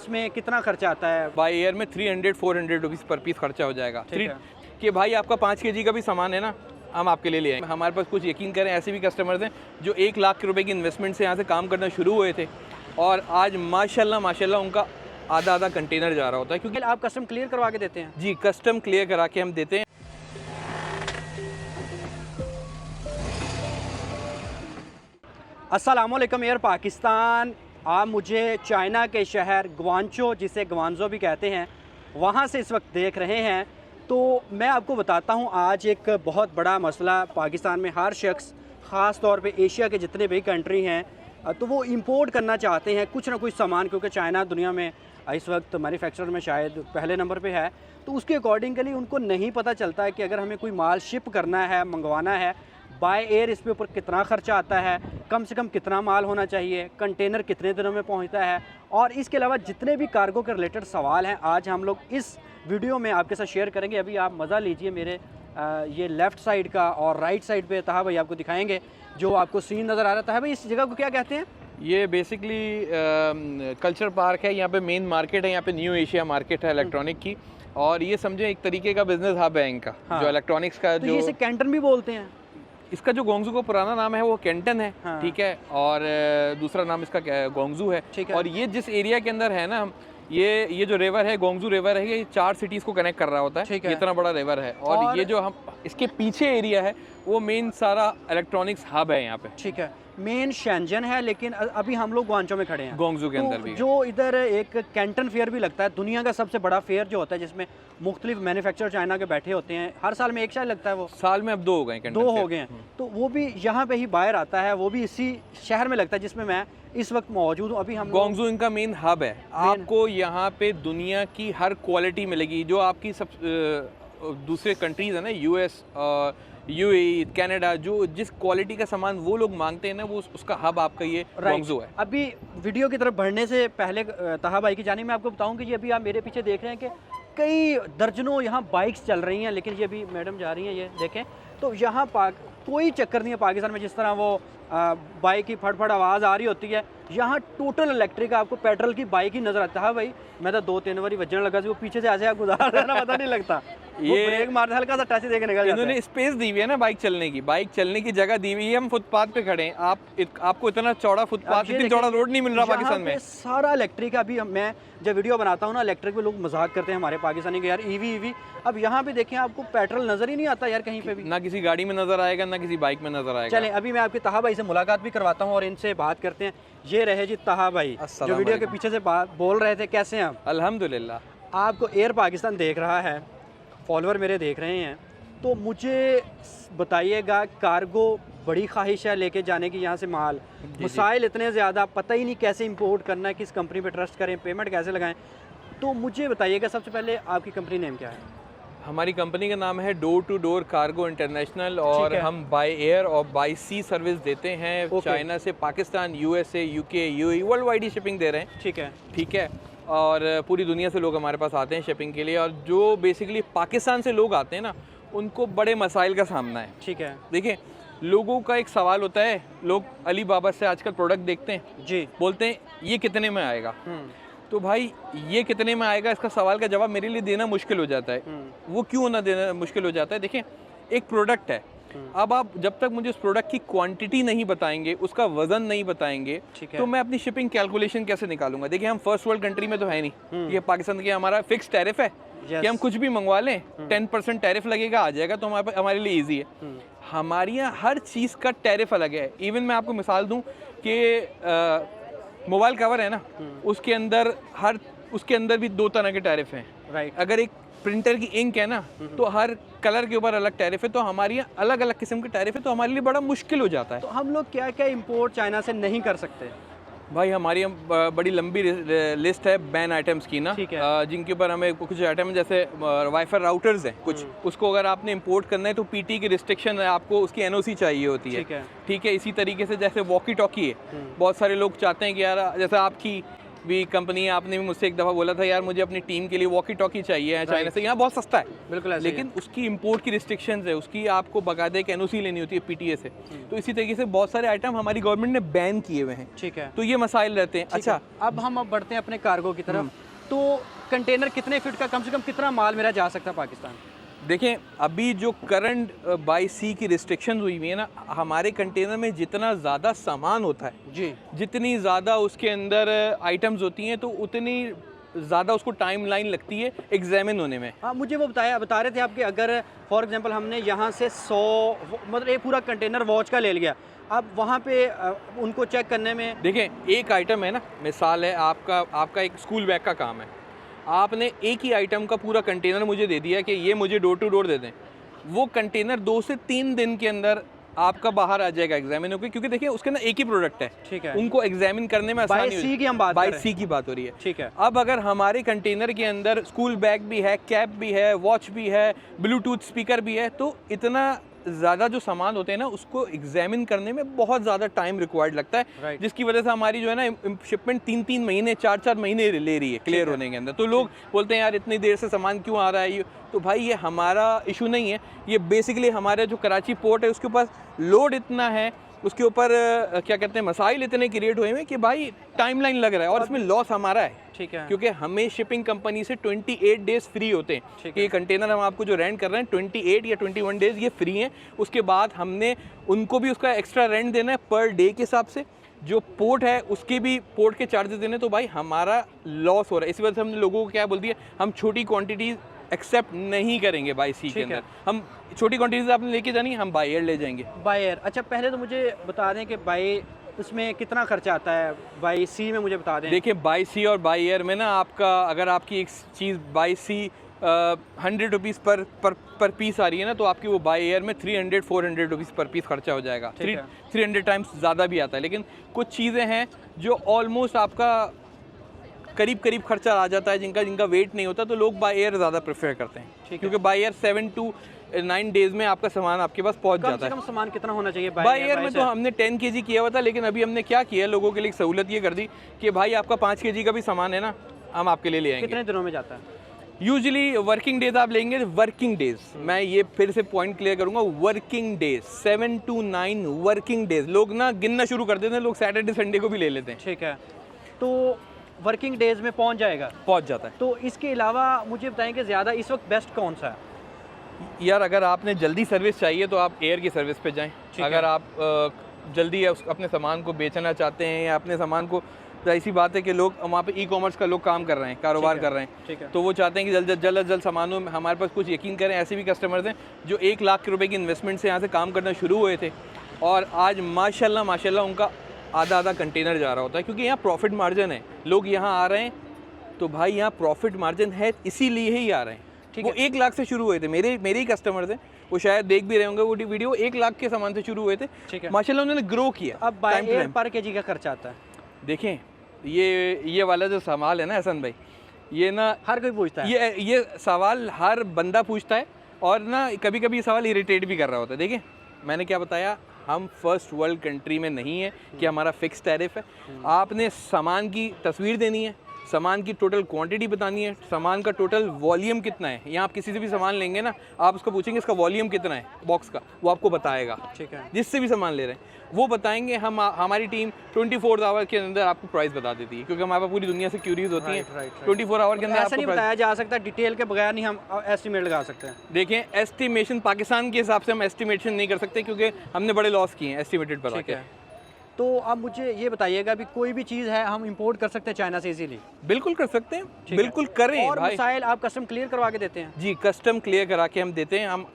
इसमें कितना खर्चा आता है? बाई एयर में 300-400 रुपीज़ पर पीस खर्चा हो जाएगा। ठीक है। कि भाई आपका 5 kg का भी सामान है ना, हम आपके लिए ले आएंगे। हमारे पास कुछ यकीन करें ऐसे भी कस्टमर्स हैं जो 1 लाख रुपए की इन्वेस्टमेंट से यहाँ से काम करना शुरू हुए थे और आज माशाल्लाह उनका आधा कंटेनर जा रहा होता है। क्योंकि आप कस्टम क्लियर करवा के देते हैं? जी, कस्टम क्लियर करा के हम देते हैं। अस्सलामुअलैकुम एयर पाकिस्तान। आप मुझे चाइना के शहर ग्वांचो, जिसे ग्वांजो भी कहते हैं, वहाँ से इस वक्त देख रहे हैं। तो मैं आपको बताता हूँ, आज एक बहुत बड़ा मसला पाकिस्तान में हर शख्स, ख़ास तौर पे एशिया के जितने भी कंट्री हैं, तो वो इंपोर्ट करना चाहते हैं कुछ ना कुछ सामान, क्योंकि चाइना दुनिया में इस वक्त मैन्युफैक्चरर में शायद पहले नंबर पे है। तो उसके अकॉर्डिंगली उनको नहीं पता चलता है कि अगर हमें कोई माल शिप करना है, मंगवाना है बाय एयर, इस पे ऊपर कितना ख़र्चा आता है, कम से कम कितना माल होना चाहिए, कंटेनर कितने दिनों में पहुंचता है, और इसके अलावा जितने भी कार्गो के रिलेटेड सवाल हैं आज हम लोग इस वीडियो में आपके साथ शेयर करेंगे। अभी आप मज़ा लीजिए मेरे ये लेफ़्ट साइड का, और राइट साइड पे तहा भाई आपको दिखाएंगे जो आपको सीन नज़र आ रहा था। भाई इस जगह को क्या कहते हैं? ये बेसिकली कल्चर पार्क है। यहाँ पे मेन मार्केट है, यहाँ पे न्यू एशिया मार्केट है इलेक्ट्रॉनिक की, और ये समझे एक तरीके का बिजनेस हब है इनका। हाँ। जो इलेक्ट्रॉनिक्स का तो जो इसे कैंटन भी बोलते हैं। इसका जो गोंगजू का पुराना नाम है वो कैंटन है। हाँ। ठीक है, और दूसरा नाम इसका गोंगजू है। ठीक है। और ये जिस एरिया के अंदर है ना, ये जो रिवर है, गोंगजू रिवर है, ये 4 सिटीज़ को कनेक्ट कर रहा होता है। ठीक है। इतना बड़ा रिवर है, और ये जो हम इसके पीछे एरिया है वो मेन सारा इलेक्ट्रॉनिक्स हब है यहाँ पे। ठीक है, मेन शेंजन है, लेकिन अभी हम लोग ग्वांचो में खड़े हैं, गोंगजू के अंदर भी। जो इधर एक कैंटन फेयर भी लगता है, दुनिया का सबसे बड़ा फेयर जो होता है, जिसमें मुख्तलिफ मैन्युफैक्चरर चाइना के बैठे होते हैं। हर साल में एक शायद लगता है, वो साल में अब 2 हो गए, 2 हो गए हैं। तो वो भी यहाँ पे ही बाहर आता है, वो भी इसी शहर में लगता है जिसमें मैं इस वक्त मौजूद हूँ। अभी हम गोंगजू इनका मेन हब है। आपको यहाँ पे दुनिया की हर क्वालिटी मिलेगी जो आपकी सब दूसरे कंट्रीज है ना, US, UAE, कनाडा, जो जिस क्वालिटी का सामान वो लोग मांगते हैं ना, वो उसका हब आपका ये गोंगजू है। अभी वीडियो की तरफ बढ़ने से पहले तहा भाई की जानिब मैं आपको बताऊं कि ये अभी आप मेरे पीछे देख रहे हैं कि कई दर्जनों यहाँ बाइक्स चल रही हैं, लेकिन ये अभी मैडम जा रही हैं, ये देखें। तो यहाँ कोई चक्कर नहीं है पाकिस्तान में जिस तरह वो बाइक की फटफट आवाज़ आ रही होती है। यहाँ टोटल इलेक्ट्रिक आपको पेट्रोल की बाइक ही नज़र आता है। भाई मैं तो 2-3 बारी बजने लगा, वो पीछे से ऐसे आप गुजार रहे ना, पता नहीं लगता। ये ब्रेक मारते हल्का सा टच देके निकल जाता है। इन्होंने स्पेस दी हुई है ना बाइक चलने की जगह दी हुई है। हम फुटपाथ पे खड़े हैं, आपको इतना चौड़ा फुटपाथ, इतनी चौड़ा रोड नहीं मिल रहा पाकिस्तान में। सारा इलेक्ट्रिक। अभी मैं जब वीडियो बनाता हूँ ना, इलेक्ट्रिक पे लोग मजाक करते हैं हमारे पाकिस्तानी के, यार ईवी। अब यहाँ पे देखें, आपको पेट्रोल नजर ही नहीं आता यार कहीं पे भी, ना किसी गाड़ी में नजर आएगा, ना किसी बाइक में नजर आएगा। चलें अभी मैं आपके तहा भाई से मुलाकात भी करवाता हूँ और इनसे बात करते हैं। ये रहे जी तहा भाई, जो वीडियो के पीछे से बात बोल रहे थे। कैसे हैं आप? अल्हम्दुलिल्लाह। आपको एयर पाकिस्तान देख रहा है, फॉलोअर मेरे देख रहे हैं, तो मुझे बताइएगा, कार्गो बड़ी ख्वाहिश है लेके जाने की यहाँ से माल, मसाइल इतने ज़्यादा, पता ही नहीं कैसे इंपोर्ट करना है, किस कंपनी पे ट्रस्ट करें, पेमेंट कैसे लगाएं। तो मुझे बताइएगा सबसे पहले आपकी कंपनी नेम क्या है? हमारी कंपनी का नाम है door to door cargo international, और हम बाय एयर और बाय सी सर्विस देते हैं। चाइना से Pakistan, USA, UK, UAE world wide ही शिपिंग दे रहे हैं। ठीक है, और पूरी दुनिया से लोग हमारे पास आते हैं शिपिंग के लिए, और जो बेसिकली पाकिस्तान से लोग आते हैं ना, उनको बड़े मसाइल का सामना है। ठीक है, देखिए, लोगों का एक सवाल होता है, लोग अली बाबा से आजकल प्रोडक्ट देखते हैं जी, बोलते हैं ये कितने में आएगा। तो भाई ये कितने में आएगा, इसका सवाल का जवाब मेरे लिए देना मुश्किल हो जाता है। वो क्यों ना देना मुश्किल हो जाता है? देखिए, एक प्रोडक्ट है, अब आप जब तक मुझे उस प्रोडक्ट की क्वांटिटी नहीं बताएंगे, उसका वजन नहीं बताएंगे, तो मैं अपनी शिपिंग कैलकुलेशन कैसे निकालूंगा? देखिए, हम फर्स्ट वर्ल्ड कंट्री में तो है नहीं, ये पाकिस्तान के हमारा फिक्स टैरिफ है कि हम कुछ भी मंगवा लें 10% टैरिफ लगेगा, आ जाएगा, तो हमारे लिए ईजी है। हमारे यहाँ हर चीज़ का टैरिफ अलग है। इवन मैं आपको मिसाल दूँ कि मोबाइल कवर है ना, उसके अंदर भी 2 तरह के टैरिफ हैं। राइट। अगर एक प्रिंटर की इंक है ना, तो हर कलर के ऊपर अलग टैरिफ है। तो हमारे यहाँ अलग अलग किस्म के टैरिफ है, तो हमारे लिए बड़ा मुश्किल हो जाता है। तो हम लोग क्या क्या इंपोर्ट चाइना से नहीं कर सकते? भाई हमारी बड़ी लंबी लिस्ट है बैन आइटम्स की ना, जिनके ऊपर हमें कुछ आइटम जैसे वाईफाई राउटर्स हैं कुछ, उसको अगर आपने इंपोर्ट करना है तो PT की रिस्ट्रिक्शन है, आपको उसकी NOC चाहिए होती है। ठीक है, इसी तरीके से जैसे वॉकी टॉकी है, बहुत सारे लोग चाहते हैं कि यार जैसे आपकी भी कंपनी, आपने भी मुझसे एक दफ़ा बोला था यार मुझे अपनी टीम के लिए वॉकी टॉकी चाहिए चाइना से, यहाँ बहुत सस्ता है बिल्कुल, लेकिन उसकी इंपोर्ट की रिस्ट्रिक्शंस है, उसकी आपको बाकायदा एक एनओसी लेनी होती है पीटीए से। तो इसी तरीके से बहुत सारे आइटम हमारी गवर्नमेंट ने बैन किए हुए हैं। ठीक है, तो ये मसाइल रहते हैं। अच्छा, अब हम बढ़ते हैं अपने कार्गो की तरफ। तो कंटेनर कितने फीट का, कम से कम कितना माल मेरा जा सकता है पाकिस्तान? देखें, अभी जो करंट बाय सी की रिस्ट्रिक्शन हुई हुई है ना, हमारे कंटेनर में जितना ज़्यादा सामान होता है जी, जितनी ज़्यादा उसके अंदर आइटम्स होती हैं तो उतनी ज़्यादा उसको टाइम लाइन लगती है एग्जामिन होने में। हाँ, मुझे वो बता रहे थे आपके, अगर फॉर एग्जांपल हमने यहाँ से 100 मतलब एक पूरा कंटेनर वॉच का ले लिया, अब वहाँ पे उनको चेक करने में। देखें, एक आइटम है ना, मिसाल है आपका एक स्कूल बैग का काम है, आपने एक ही आइटम का पूरा कंटेनर मुझे दे दिया कि ये मुझे डोर टू डोर दे दें, वो कंटेनर 2 से 3 दिन के अंदर आपका बाहर आ जाएगा एग्जामिन होकर, क्योंकि देखिए उसके अंदर एक ही प्रोडक्ट है। ठीक है, उनको एग्जामिन करने में आसानी बाय सी की हम बात बाय सी की बात हो रही है। ठीक है, अब अगर हमारे कंटेनर के अंदर स्कूल बैग भी है, कैप भी है, वॉच भी है, ब्लूटूथ स्पीकर भी है, तो इतना ज़्यादा जो सामान होते हैं ना उसको एग्जामिन करने में बहुत ज़्यादा टाइम रिक्वायर्ड लगता है, जिसकी वजह से हमारी जो है ना शिपमेंट 3-3 महीने 4-4 महीने ले रही है क्लियर होने के अंदर। तो लोग बोलते हैं यार इतनी देर से सामान क्यों आ रहा है ये, तो भाई ये हमारा इशू नहीं है, ये बेसिकली हमारे जो कराची पोर्ट है उसके ऊपर लोड इतना है, उसके ऊपर क्या कहते हैं मसाइल इतने क्रिएट हुए हैं कि भाई टाइमलाइन लग रहा है और इसमें लॉस हमारा है। ठीक है, क्योंकि हमें शिपिंग कंपनी से 28 डेज फ्री होते हैं कि ये कंटेनर हम आपको जो रेंट कर रहे हैं 28 या 21 डेज ये फ्री हैं। उसके बाद हमने उनको भी उसका एक्स्ट्रा रेंट देना है पर डे के हिसाब से, जो पोर्ट है उसके भी पोर्ट के चार्जेस देने, तो भाई हमारा लॉस हो रहा है। इसी वजह से हमने लोगों को क्या बोल दिया, हम छोटी क्वांटिटीज एक्सेप्ट नहीं करेंगे बाय सी के अंदर। हम छोटी क्वांटिटीज आपने लेके जानी, हम बाय एयर ले जाएंगे। बाय एयर, अच्छा पहले तो मुझे बता दें कि बाय उसमें कितना खर्चा आता है, बाय सी में मुझे बता दें। देखिए, बाय सी और बाय एयर में ना आपका, अगर आपकी एक चीज़ बाय सी 100 रुपीज़ पर पीस आ रही है ना, तो आपकी वो बाय एयर में 300-400 रुपीज़ पर पीस खर्चा हो जाएगा। 300 टाइम्स ज़्यादा भी आता है। लेकिन कुछ चीज़ें हैं जो ऑलमोस्ट आपका करीब खर्चा आ जाता है, जिनका वेट नहीं होता, तो लोग बाय एयर ज़्यादा प्रेफर करते हैं, क्योंकि बाय एयर 7 to 9 डेज में आपका सामान आपके पास पहुंच जाता है। कम सामान कितना होना चाहिए बाय एयर में? तो हमने 10 kg किया हुआ था, लेकिन अभी हमने क्या किया, लोगों के लिए सहूलत ये कर दी कि भाई आपका 5 kg का भी सामान है ना, हम आपके लिए ले आएंगे। कितने दिनों में जाता है? यूजुअली वर्किंग डेज आप लेंगे, वर्किंग डेज, मैं ये फिर से पॉइंट क्लियर करूंगा, working days, 7 to 9 working days. लोग ना गिनना शुरू कर देते हैं, लोग सैटरडे संडे को भी ले लेते हैं। ठीक है, तो वर्किंग डेज में पहुंच जाता है। तो इसके अलावा मुझे बताएं कि ज़्यादा इस वक्त बेस्ट कौन सा है? यार, अगर आपने जल्दी सर्विस चाहिए तो आप एयर की सर्विस पे जाएं। अगर आप जल्दी अपने सामान को बेचना चाहते हैं या अपने सामान को, तो ऐसी बात है कि लोग वहाँ पे ई-कॉमर्स का लोग काम कर रहे हैं, कारोबार कर रहे हैं, तो वो चाहते हैं कि जल्द सामानों में हमारे पास कुछ यकीन करें। ऐसे भी कस्टमर्स हैं जो 1 लाख रुपए की इन्वेस्टमेंट से यहाँ से काम करना शुरू हुए थे और आज माशाल्लाह उनका आधा कंटेनर जा रहा होता है, क्योंकि यहाँ प्रॉफिट मार्जिन है। लोग यहाँ आ रहे हैं तो भाई यहाँ प्रॉफिट मार्जिन है, इसीलिए ही आ रहे हैं। वो 1 लाख से शुरू हुए थे, मेरे ही कस्टमर्स हैं, वो शायद देख भी रहे होंगे वो वीडियो। 1 लाख के सामान से शुरू हुए थे, माशाल्लाह उन्होंने ग्रो किया। अब बाय एयर पर केजी का खर्चा आता है? देखें, ये वाला जो सवाल है ना हसन भाई, ये ना हर कोई पूछता है, ये सवाल हर बंदा पूछता है और ना कभी ये सवाल इरिटेट भी कर रहा होता है। देखिए, मैंने क्या बताया, हम फर्स्ट वर्ल्ड कंट्री में नहीं है कि हमारा फिक्स टैरिफ है। आपने सामान की तस्वीर देनी है, सामान की टोटल क्वांटिटी बतानी है, सामान का टोटल वॉल्यूम कितना है। यहाँ आप किसी से भी सामान लेंगे ना, आप उसको पूछेंगे इसका वॉल्यूम कितना है बॉक्स का, वो आपको बताएगा। ठीक है, जिससे भी सामान ले रहे हैं वो बताएंगे। हमारी टीम 24 आवर के अंदर आपको प्राइस बता देती है, क्योंकि हमारे पास पूरी दुनिया से क्यूरीज होती हैं। 24 आवर के अंदर ऐसा नहीं बताया जा सकता, डिटेल के बगैर नहीं हम एस्टिमेट लगा सकते हैं। देखें, एस्टिमेशन पाकिस्तान के हिसाब से हम एस्टिमेशन नहीं कर सकते, क्योंकि हमने बड़े लॉस किए हैं एस्टिमेटेड पर आके। तो अब मुझे ये बताइएगा भी कोई भी चीज़ है हम इंपोर्ट कर सकते हैं चाइना से इजीली? बिल्कुल कर सकते हैं, बिल्कुल करें। और मसाइल आप कस्टम क्लियर करवा के देते हैं? जी, कस्टम क्लियर करा के हम देते हैं। हम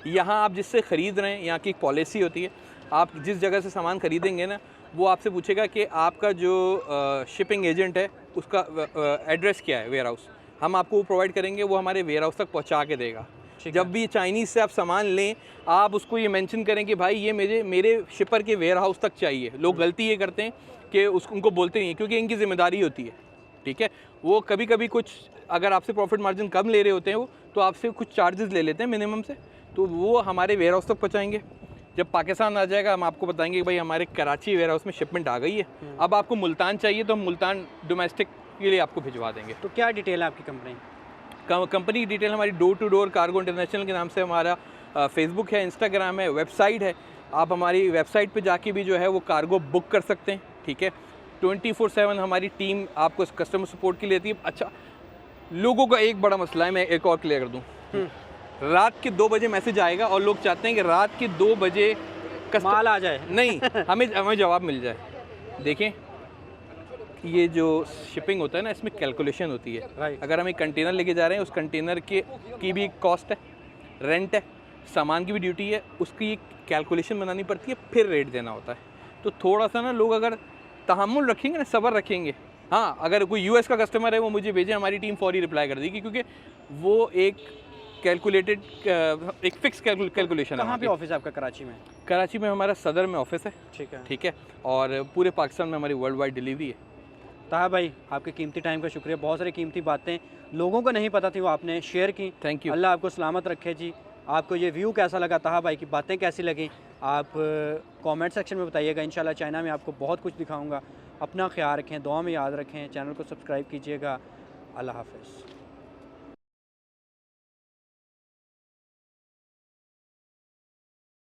यहाँ आप जिससे ख़रीद रहे हैं, यहाँ की एक पॉलिसी होती है, आप जिस जगह से सामान ख़रीदेंगे ना, वो आपसे पूछेगा कि आपका जो शिपिंग एजेंट है उसका एड्रेस क्या है, वेयर हाउस। हम आपको वो प्रोवाइड करेंगे, वो हमारे वेयर हाउस तक पहुँचा के देगा। जब भी चाइनीज़ से आप सामान लें, आप उसको ये मेंशन करें कि भाई ये मेरे शिपर के वेयर हाउस तक चाहिए। लोग गलती ये करते हैं कि उनको बोलते नहीं, क्योंकि इनकी ज़िम्मेदारी होती है। ठीक है, वो कभी कुछ अगर आपसे प्रॉफिट मार्जिन कम ले रहे होते हैं वो, तो आपसे कुछ चार्जेस ले लेते हैं मिनिमम से, तो वो हमारे वेयर हाउस तक पहुँचाएंगे। जब पाकिस्तान आ जाएगा, हम आपको बताएंगे कि भाई हमारे कराची वेयर हाउस में शिपमेंट आ गई है। अब आपको मुल्तान चाहिए तो हम मुल्तान डोमेस्टिक के लिए आपको भिजवा देंगे। तो क्या डिटेल है आपकी कंपनी? कंपनी की डिटेल हमारी door to door cargo international के नाम से हमारा फेसबुक है, इंस्टाग्राम है, वेबसाइट है। आप हमारी वेबसाइट पे जाके भी जो है वो कार्गो बुक कर सकते हैं, ठीक है। 24/7 हमारी टीम आपको कस्टमर सपोर्ट के लिए रहती है। अच्छा, लोगों का एक बड़ा मसला है, मैं एक और क्लियर कर दूँ। रात के 2 बजे मैसेज आएगा और लोग चाहते हैं कि रात के 2 बजे माल आ जाए। नहीं, हमें जवाब मिल जाए। देखें, ये जो शिपिंग होता है ना, इसमें कैलकुलेशन होती है। राइट। अगर हम एक कंटेनर लेके जा रहे हैं, उस कंटेनर की भी कॉस्ट है, रेंट है, सामान की भी ड्यूटी है, उसकी एक कैलकुलेशन बनानी पड़ती है, फिर रेट देना होता है। तो थोड़ा सा ना लोग अगर तहम्मुल रखेंगे ना, सब्र रखेंगे। हाँ, अगर कोई यूएस का कस्टमर है वो मुझे भेजे, हमारी टीम फौरी रिप्लाई कर देगी, क्योंकि वो एक कैलकुलेटेड एक फिक्स कैलकुलेशन है। कहाँ पे ऑफिस है आपका? कराची में? कराची में हमारा सदर में ऑफिस है, ठीक है। ठीक है, और पूरे पाकिस्तान में हमारी वर्ल्ड वाइड डिलीवरी है। ताहा भाई, आपके कीमती टाइम का शुक्रिया। बहुत सारी कीमती बातें लोगों को नहीं पता थी, वो आपने शेयर की। Thank you. अल्लाह आपको सलामत रखे जी। आपको ये व्यू कैसा लगा, ताहा भाई की बातें कैसी लगी, आप कमेंट सेक्शन में बताइएगा। इंशाल्लाह चाइना में आपको बहुत कुछ दिखाऊंगा। अपना ख्याल रखें, दुआ में याद रखें, चैनल को सब्सक्राइब कीजिएगा। अल्लाह हाफ़िज़।